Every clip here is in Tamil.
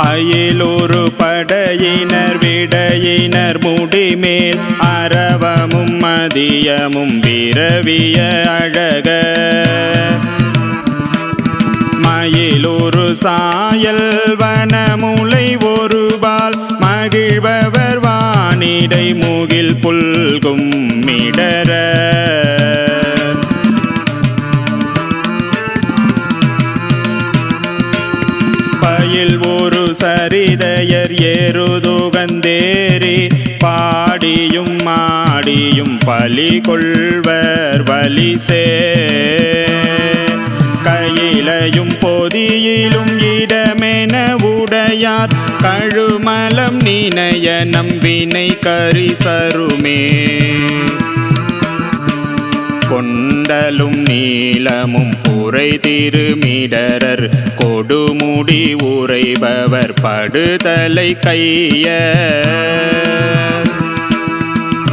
அயிலொரு படையினர் விடையினர் முடிமேல் அரவமும் மதியமும் விரவிய அழக மயிலொரு சாயல் வனமுலை ஒருபால் மகிழ்பவர் வானிடை முகில் புல்கும் மிடர பயில் ஒரு சரிதையர் ஏறுதுகந்தேறி பாடியும் மாடியும் பலி கொள்வர் வலிசே கையிலையும் பொதியிலும் இடமென உடையார் கழுமலம் நினைய நம்பினை கரிசருமே கொண்டலும் நீளமும் புரை திருமிடரர் கொடுமுடி உரைபவர் படுதலை கைய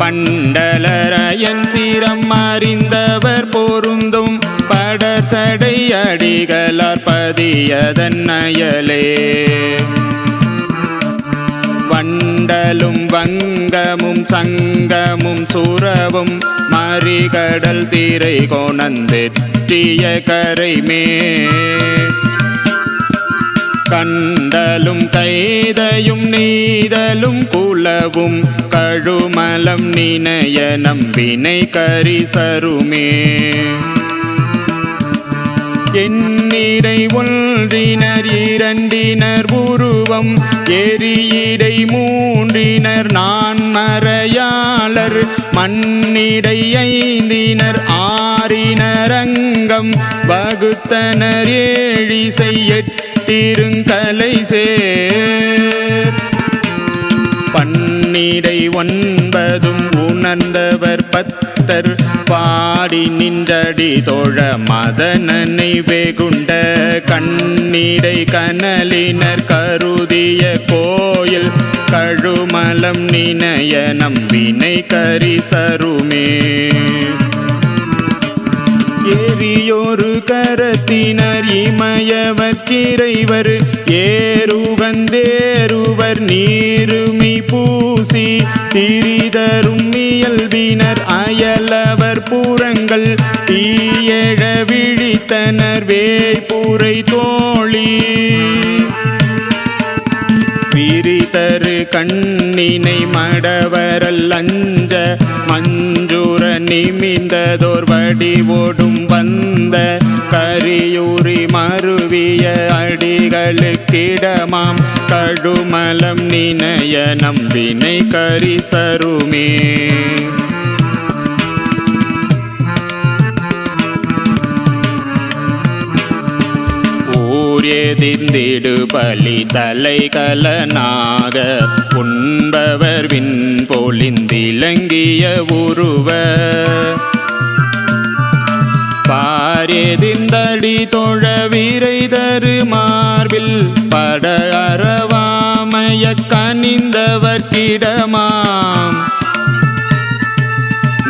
பண்டலரயன் சீரம் அறிந்தவர் பொருந்தும் படச்சடை அடிகளார் பதியதன் அயலே வண்டலும் வங்கமும் சங்கமும் சுரவும் மறிகடல் தீரை கோணந்தெற்றிய கரைமே கண்டலும் கைதையும் நீதலும் குலவும் கழுமலம் நினைய நம்பினை கரிசருமே எண்ணிடை ஒன்றினர் இரண்டினர் உருவம் எரியிடை மூன்றினர் நான் மறையாளர் மண்ணிடை ஐந்தினர் ஆறினர் அங்கம் வகுத்தனர் ஏழிசை எட்டிருங்கலை சேர் பன்னிடை ஒன்பதும் உணர்ந்தவர் பத்தர் பாடி நின்றடி தோழ மதனனை வெகுண்ட கண்ணிடை கனலினர் கருதிய கோயில் கழுமலம் நினைய நம்பினை கரிசருமே ஏறியொரு கரத்தினர் இமயவர்க்கிறைவர் ஏறுவந்தேறுவர் நீருமி பூசி திரிதரும் இயல்பினர் அயலவர் புறங்கள் தீயழ விழித்தனர் வேய்புரை தோழி விரிதரு கண்ணினை மடவரல் அஞ்ச மஞ்சுர நிமிந்ததோர் வடிவோடும் வந்த கரியூரி மருவிய அடிகளுக்கிடமாம் கழுமலம் நினைய நம்பினை கரிசருமே எதிர்ந்திடு பலி தலைகலனாக உண்பவர் விண் பொலிந்திலங்கிய உருவ பாரெதிர்ந்தடி தொழ விரைதரு மார்பில் பட அறவாமய கனிந்தவர்க்கிடமாம்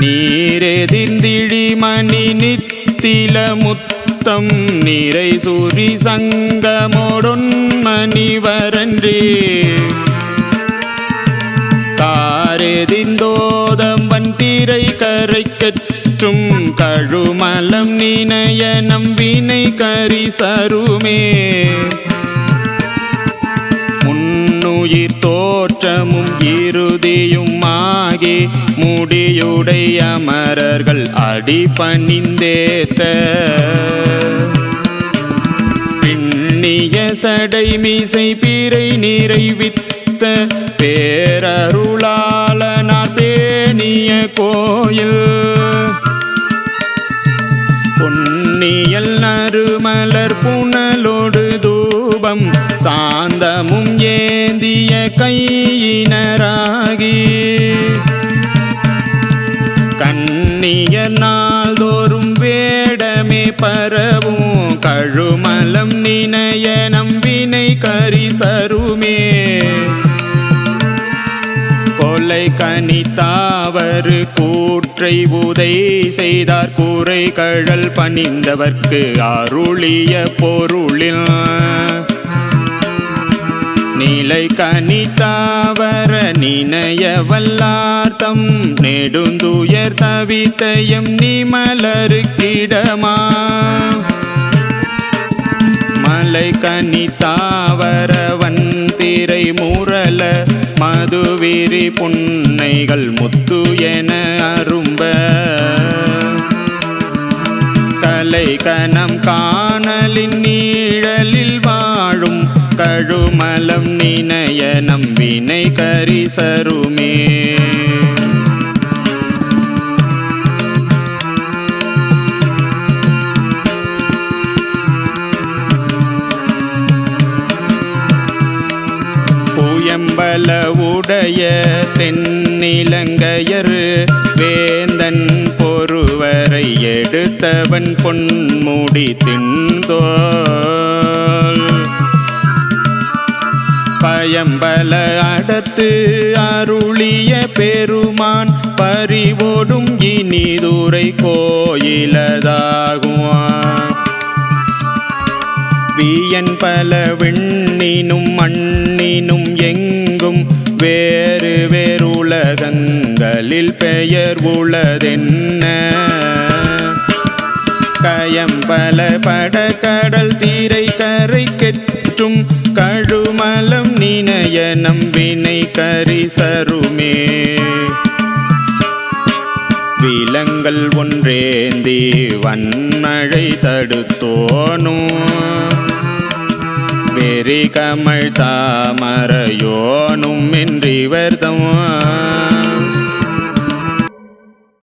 நீரெதிர்ந்திழி மணி நித்தில முத்தம் நிறை சூரி சங்கமோடொன்மணிவரன்றே காரெதிந்தோதம்பன் திரை கரை கற்றும் கழுமலம் நினைய நம்பினை கரிசருமே முன்னுயிர் தோற்றமும் இறுதியும் ஆகி முடியுடை அமரர்கள் அடிபணிந்தேத்த பின்னிய சடை மீசை பிறை நிறைவித்த பேரருளாளனார் பேணிய கோயில் பொன்னியல் நறுமலர் புனலோடு தூபம் சாந்தமும் ஏந்திய கையினராகி கண்ணியர் நாள்தோறும் வேடமே பரவும் கழுமலம் நினைய நம்பினை கரிசருமே கொலை கனித்தாவரு கூற்றை உதை செய்தார் கூரை கழல் பணிந்தவர்க்கு அருளிய பொருளில் நிலை கனித்தாவர நினைய வல்லார்த்தம் நெடுந்துயர் தவித்தயம் நிமலருக்கிடமா மலை கனித்தாவரவன் திரை முரல மதுவிரி புன்னைகள் முத்து என அரும்ப கலை கனம் காணலின் நீழலில் வாழும் கழுமலம் நினைய நம்பினை கரிசருமே புயம்பல உடைய தென்னிலங்கையர் வேந்தன் பொருவரை எடுத்தவன் பொன்முடி தின்தோல் பயம்பல அடத்து அருளிய பெருமான் பறிவோடும் இனிதுரை கோயிலதாகுவான் வியன் பல விண்ணினும் மண்ணினும் எங்கும் வேறு வேறுலகங்களில் பெயர் உளதென்ன கயம்பல படகடல் தீரை கரை கெற்றும் கழுமலம் நினைய நம்பினை கரிசருமே விலங்கள் ஒன்றேந்தி வன்மழை தடுத்தோனும் வெறி கமழ் தாமரையோனும் என்றிவர்தம்